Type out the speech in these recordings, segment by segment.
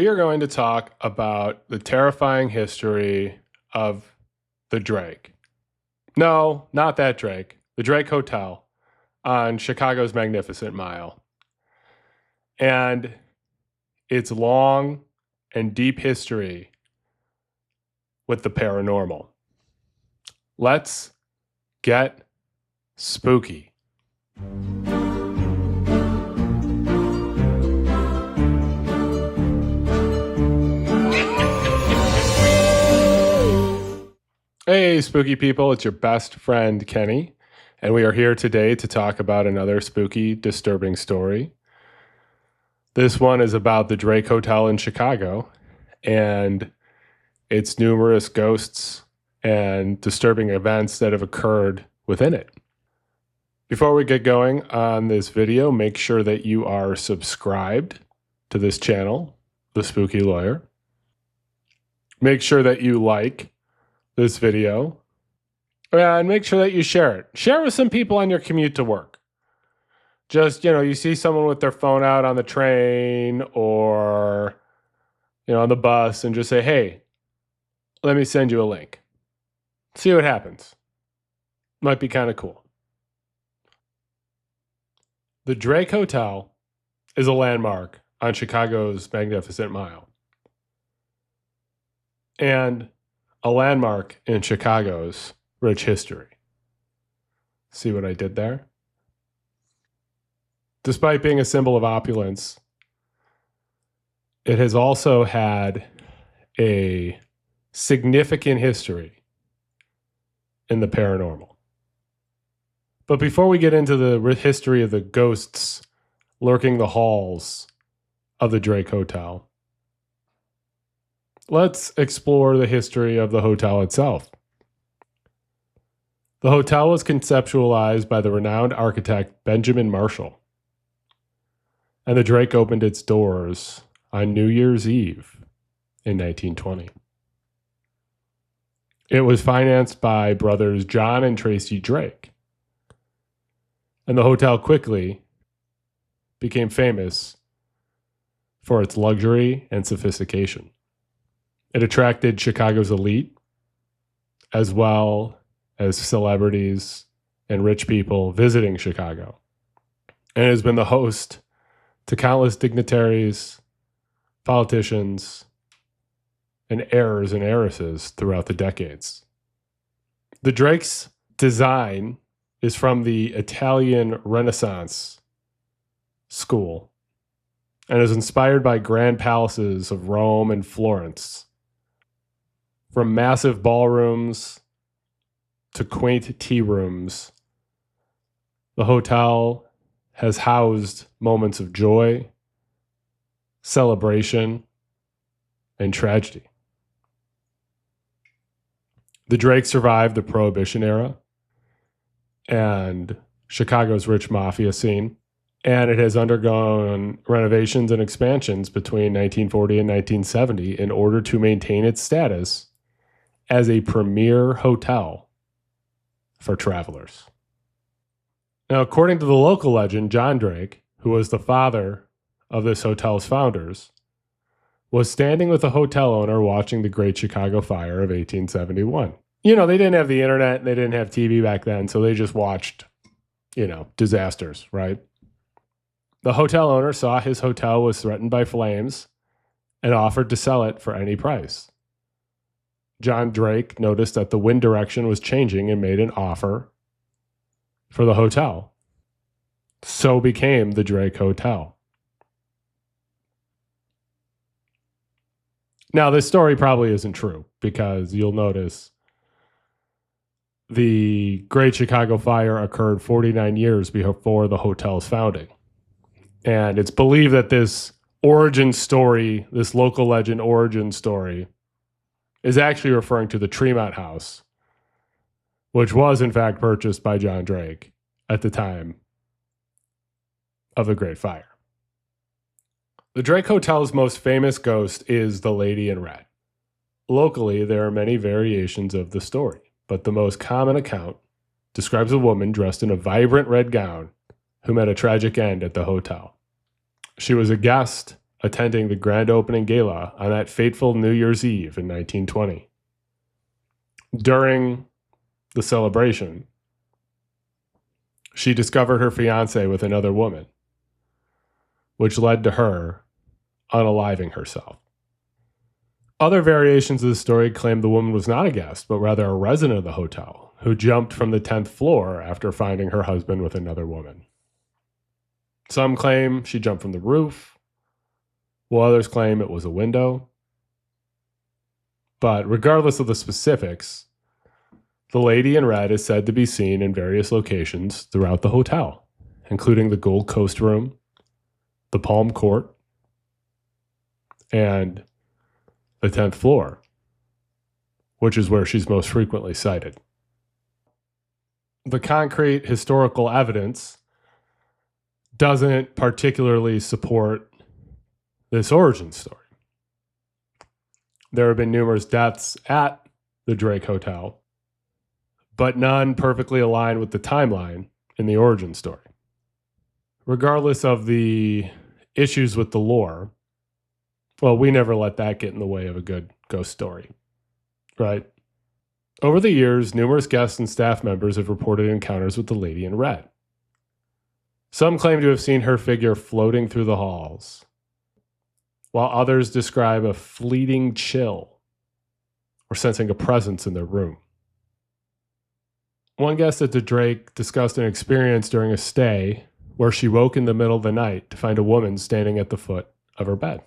we are going to talk about the terrifying history of the Drake. No, not that Drake. The Drake Hotel on Chicago's Magnificent Mile. And its long and deep history with the paranormal. Let's get spooky. Hey, spooky people, it's your best friend, Kenny, and we are here today to talk about another spooky, disturbing story. This one is about the Drake Hotel in Chicago and its numerous ghosts and disturbing events that have occurred within it. Before we get going on this video, make sure that you are subscribed to this channel, The Spooky Lawyer. Make sure that you like this video, and make sure that you share it. Share it with some people on your commute to work. Just, you see someone with their phone out on the train or, on the bus and just say, hey, let me send you a link. See what happens. Might be kind of cool. The Drake Hotel is a landmark on Chicago's Magnificent Mile. And a landmark in Chicago's rich history. See what I did there? Despite being a symbol of opulence, it has also had a significant history in the paranormal. But before we get into the history of the ghosts lurking the halls of the Drake Hotel, let's explore the history of the hotel itself. The hotel was conceptualized by the renowned architect Benjamin Marshall, and the Drake opened its doors on New Year's Eve in 1920. It was financed by brothers John and Tracy Drake, and the hotel quickly became famous for its luxury and sophistication. It attracted Chicago's elite, as well as celebrities and rich people visiting Chicago, and has been the host to countless dignitaries, politicians, and heirs and heiresses throughout the decades. The Drake's design is from the Italian Renaissance school and is inspired by grand palaces of Rome and Florence. From massive ballrooms to quaint tea rooms, the hotel has housed moments of joy, celebration, and tragedy. The Drake survived the Prohibition era and Chicago's rich mafia scene, and it has undergone renovations and expansions between 1940 and 1970 in order to maintain its status as a premier hotel for travelers. Now, according to the local legend, John Drake, who was the father of this hotel's founders, was standing with a hotel owner watching the Great Chicago Fire of 1871. They didn't have the internet, and they didn't have TV back then, so they just watched, disasters, right? The hotel owner saw his hotel was threatened by flames and offered to sell it for any price. John Drake noticed that the wind direction was changing and made an offer for the hotel. So became the Drake Hotel. Now, this story probably isn't true because you'll notice the Great Chicago Fire occurred 49 years before the hotel's founding. And it's believed that this origin story, this local legend origin story, is actually referring to the Tremont House, which was in fact purchased by John Drake at the time of the Great Fire. The Drake Hotel's most famous ghost is the Lady in Red. Locally, there are many variations of the story, but the most common account describes a woman dressed in a vibrant red gown who met a tragic end at the hotel. She was a guest attending the grand opening gala on that fateful New Year's Eve in 1920. During the celebration, she discovered her fiancé with another woman, which led to her unaliving herself. Other variations of the story claim the woman was not a guest, but rather a resident of the hotel who jumped from the 10th floor after finding her husband with another woman. Some claim she jumped from the roof, while others claim it was a window. But regardless of the specifics, the lady in red is said to be seen in various locations throughout the hotel, including the Gold Coast Room, the Palm Court, and the 10th floor, which is where she's most frequently cited. The concrete historical evidence doesn't particularly support this origin story. There have been numerous deaths at the Drake Hotel, but none perfectly aligned with the timeline in the origin story. Regardless of the issues with the lore, well, we never let that get in the way of a good ghost story, right? Over the years, numerous guests and staff members have reported encounters with the lady in red. Some claim to have seen her figure floating through the halls, while others describe a fleeting chill or sensing a presence in their room. One guest at the Drake discussed an experience during a stay where she woke in the middle of the night to find a woman standing at the foot of her bed.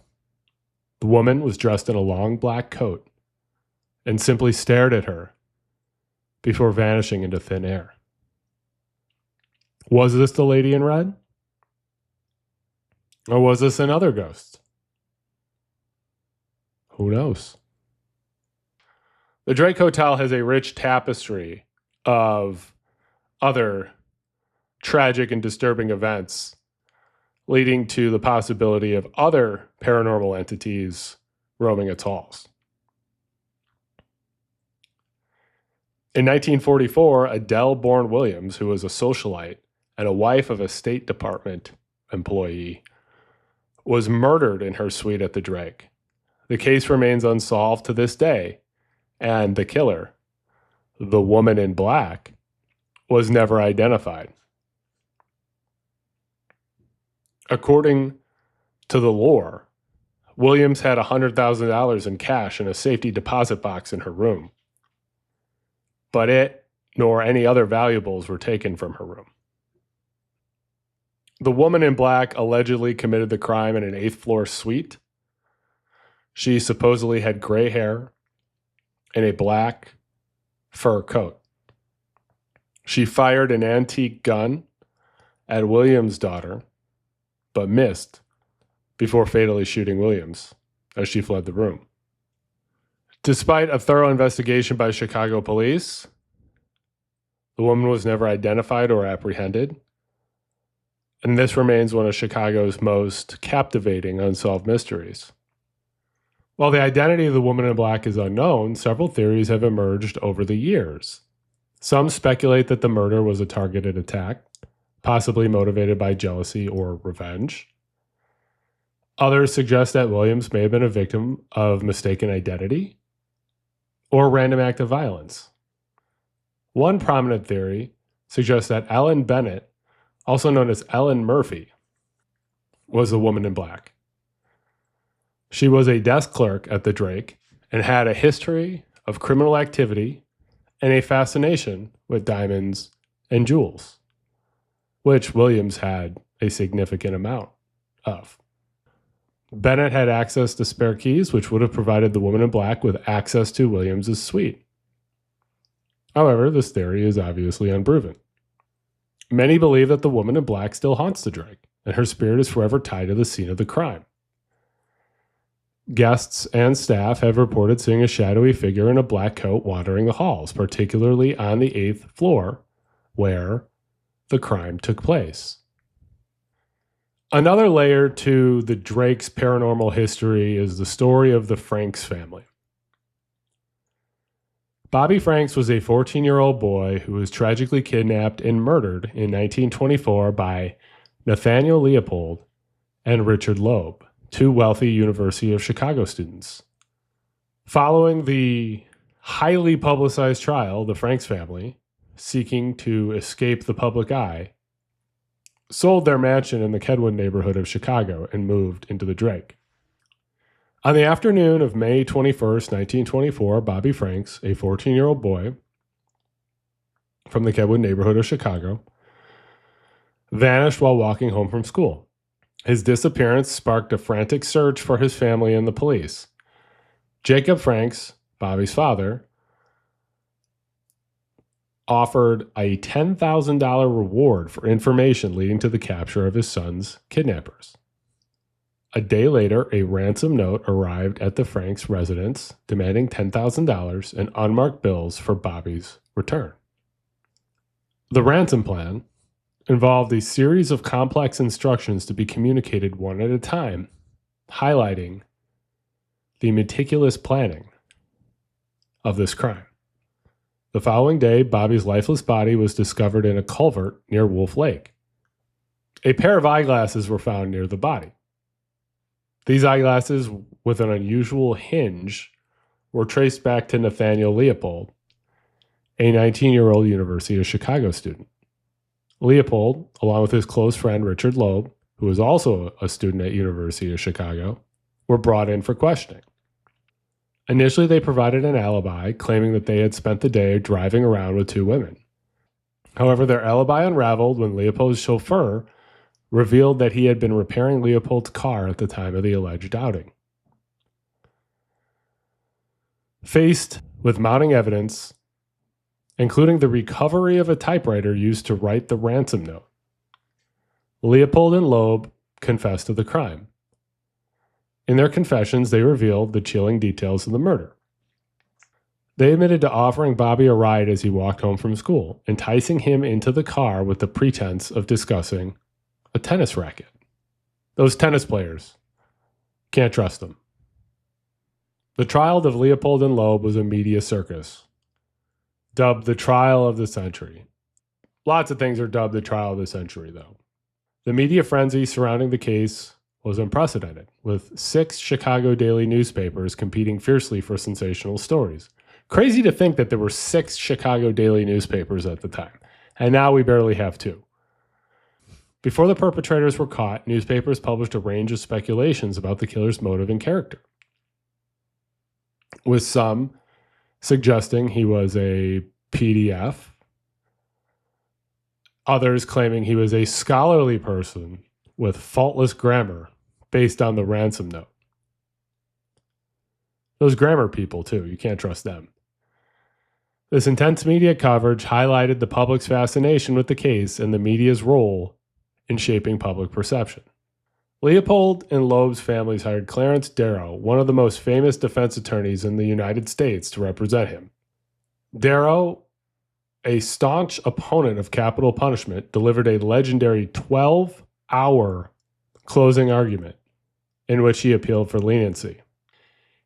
The woman was dressed in a long black coat and simply stared at her before vanishing into thin air. Was this the lady in red? Or was this another ghost? Who knows? The Drake Hotel has a rich tapestry of other tragic and disturbing events, leading to the possibility of other paranormal entities roaming its halls. In 1944, Adele Bourne Williams, who was a socialite and a wife of a State Department employee, was murdered in her suite at the Drake. The case remains unsolved to this day, and the killer, the woman in black, was never identified. According to the lore, Williams had $100,000 in cash in a safety deposit box in her room, but it nor any other valuables were taken from her room. The woman in black allegedly committed the crime in an 8th floor suite. She supposedly had gray hair and a black fur coat. She fired an antique gun at Williams' daughter, but missed before fatally shooting Williams as she fled the room. Despite a thorough investigation by Chicago police, the woman was never identified or apprehended, and this remains one of Chicago's most captivating unsolved mysteries. While the identity of the woman in black is unknown, several theories have emerged over the years. Some speculate that the murder was a targeted attack, possibly motivated by jealousy or revenge. Others suggest that Williams may have been a victim of mistaken identity or random act of violence. One prominent theory suggests that Ellen Bennett, also known as Ellen Murphy, was the woman in black. She was a desk clerk at the Drake and had a history of criminal activity and a fascination with diamonds and jewels, which Williams had a significant amount of. Bennett had access to spare keys, which would have provided the woman in black with access to Williams's suite. However, this theory is obviously unproven. Many believe that the woman in black still haunts the Drake, and her spirit is forever tied to the scene of the crime. Guests and staff have reported seeing a shadowy figure in a black coat wandering the halls, particularly on the 8th floor, where the crime took place. Another layer to the Drake's paranormal history is the story of the Franks family. Bobby Franks was a 14-year-old boy who was tragically kidnapped and murdered in 1924 by Nathaniel Leopold and Richard Loeb, two wealthy University of Chicago students. Following the highly publicized trial, the Franks family, seeking to escape the public eye, sold their mansion in the Kedwin neighborhood of Chicago and moved into the Drake. On the afternoon of May 21st, 1924, Bobby Franks, a 14-year-old boy from the Kedwin neighborhood of Chicago, vanished while walking home from school. His disappearance sparked a frantic search for his family and the police. Jacob Franks, Bobby's father, offered a $10,000 reward for information leading to the capture of his son's kidnappers. A day later, a ransom note arrived at the Franks' residence demanding $10,000 and unmarked bills for Bobby's return. The ransom plan involved a series of complex instructions to be communicated one at a time, highlighting the meticulous planning of this crime. The following day, Bobby's lifeless body was discovered in a culvert near Wolf Lake. A pair of eyeglasses were found near the body. These eyeglasses, with an unusual hinge, were traced back to Nathaniel Leopold, a 19-year-old University of Chicago student. Leopold, along with his close friend Richard Loeb, who was also a student at University of Chicago, were brought in for questioning. Initially, they provided an alibi, claiming that they had spent the day driving around with two women. However, their alibi unraveled when Leopold's chauffeur revealed that he had been repairing Leopold's car at the time of the alleged outing. Faced with mounting evidence, including the recovery of a typewriter used to write the ransom note, Leopold and Loeb confessed to the crime. In their confessions, they revealed the chilling details of the murder. They admitted to offering Bobby a ride as he walked home from school, enticing him into the car with the pretense of discussing a tennis racket. Those tennis players, can't trust them. The trial of Leopold and Loeb was a media circus, dubbed the trial of the century. Lots of things are dubbed the trial of the century, though. The media frenzy surrounding the case was unprecedented, with 6 Chicago daily newspapers competing fiercely for sensational stories. Crazy to think that there were 6 Chicago daily newspapers at the time, and now we barely have 2. Before the perpetrators were caught, newspapers published a range of speculations about the killer's motive and character, with some suggesting he was a PDF, others claiming he was a scholarly person with faultless grammar based on the ransom note. Those grammar people, too, you can't trust them. This intense media coverage highlighted the public's fascination with the case and the media's role in shaping public perception. Leopold and Loeb's families hired Clarence Darrow, one of the most famous defense attorneys in the United States, to represent him. Darrow, a staunch opponent of capital punishment, delivered a legendary 12-hour closing argument in which he appealed for leniency.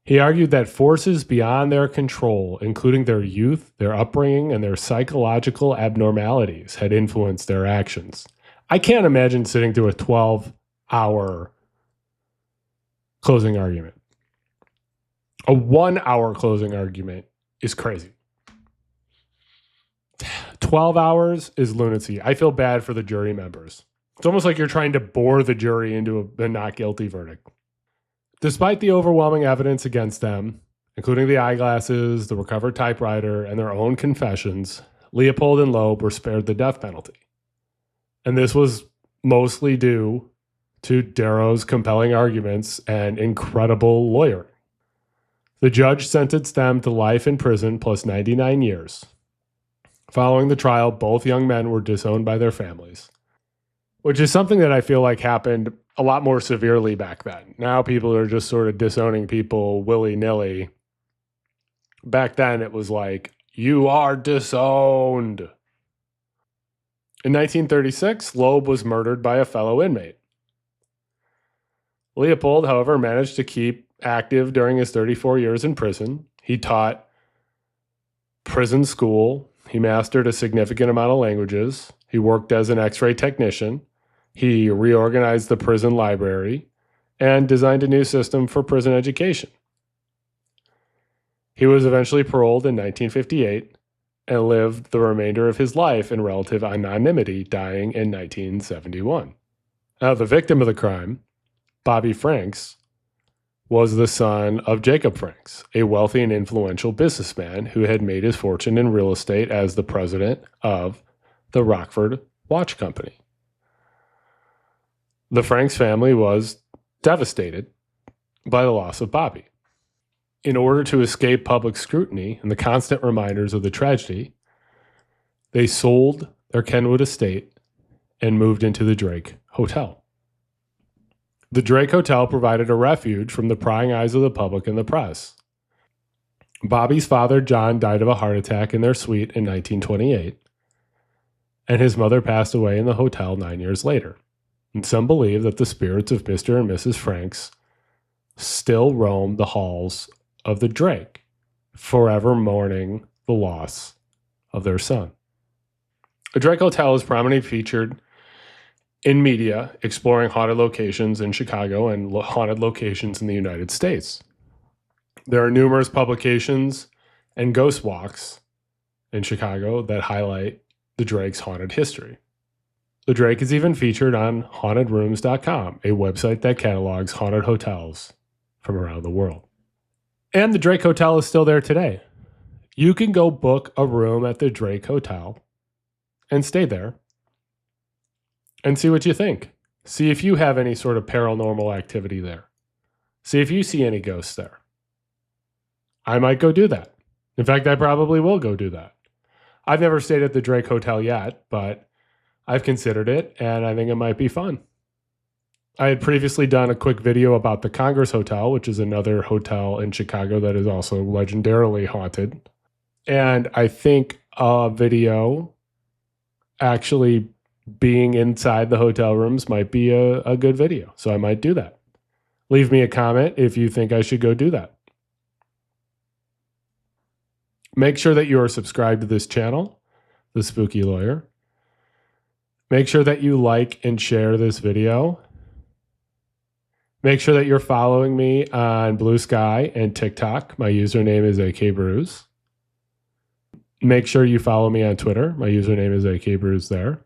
He argued that forces beyond their control, including their youth, their upbringing, and their psychological abnormalities, had influenced their actions. I can't imagine sitting through a 12-hour closing argument. A 1-hour closing argument is crazy. 12 hours is lunacy. I feel bad for the jury members. It's almost like you're trying to bore the jury into a not guilty verdict. Despite the overwhelming evidence against them, including the eyeglasses, the recovered typewriter, and their own confessions, Leopold and Loeb were spared the death penalty. And this was mostly due to Darrow's compelling arguments and incredible lawyering. The judge sentenced them to life in prison plus 99 years. Following the trial, both young men were disowned by their families, which is something that I feel like happened a lot more severely back then. Now people are just sort of disowning people willy-nilly. Back then it was like, you are disowned. In 1936, Loeb was murdered by a fellow inmate. Leopold, however, managed to keep active during his 34 years in prison. He taught prison school. He mastered a significant amount of languages. He worked as an X-ray technician. He reorganized the prison library, and designed a new system for prison education. He was eventually paroled in 1958 and lived the remainder of his life in relative anonymity, dying in 1971. Now, the victim of the crime, Bobby Franks, was the son of Jacob Franks, a wealthy and influential businessman who had made his fortune in real estate as the president of the Rockford Watch Company. The Franks family was devastated by the loss of Bobby. In order to escape public scrutiny and the constant reminders of the tragedy, they sold their Kenwood estate and moved into the Drake Hotel. The Drake Hotel provided a refuge from the prying eyes of the public and the press. Bobby's father, John, died of a heart attack in their suite in 1928, and his mother passed away in the hotel 9 years later. And some believe that the spirits of Mr. and Mrs. Franks still roam the halls of the Drake, forever mourning the loss of their son. The Drake Hotel is prominently featured in media exploring haunted locations in Chicago and haunted locations in the United States. There are numerous publications and ghost walks in Chicago that highlight the Drake's haunted history. The Drake is even featured on hauntedrooms.com, a website that catalogs haunted hotels from around the world. And the Drake Hotel is still there today. You can go book a room at the Drake Hotel and stay there and see what you think. See if you have any sort of paranormal activity there. See if you see any ghosts there. I might go do that. In fact, I probably will go do that. I've never stayed at the Drake Hotel yet, but I've considered it, and I think it might be fun. I had previously done a quick video about the Congress Hotel, which is another hotel in Chicago that is also legendarily haunted. And I think a video actually being inside the hotel rooms might be a good video. So I might do that. Leave me a comment if you think I should go do that. Make sure that you are subscribed to this channel, The Spooky Lawyer. Make sure that you like and share this video. Make sure that you're following me on Blue Sky and TikTok. My username is akbrews. Make sure you follow me on Twitter. My username is akbrews there.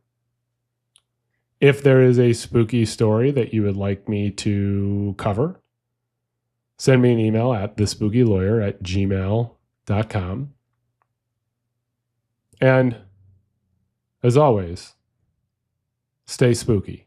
If there is a spooky story that you would like me to cover, send me an email at thespookylawyer@gmail.com. And as always, stay spooky.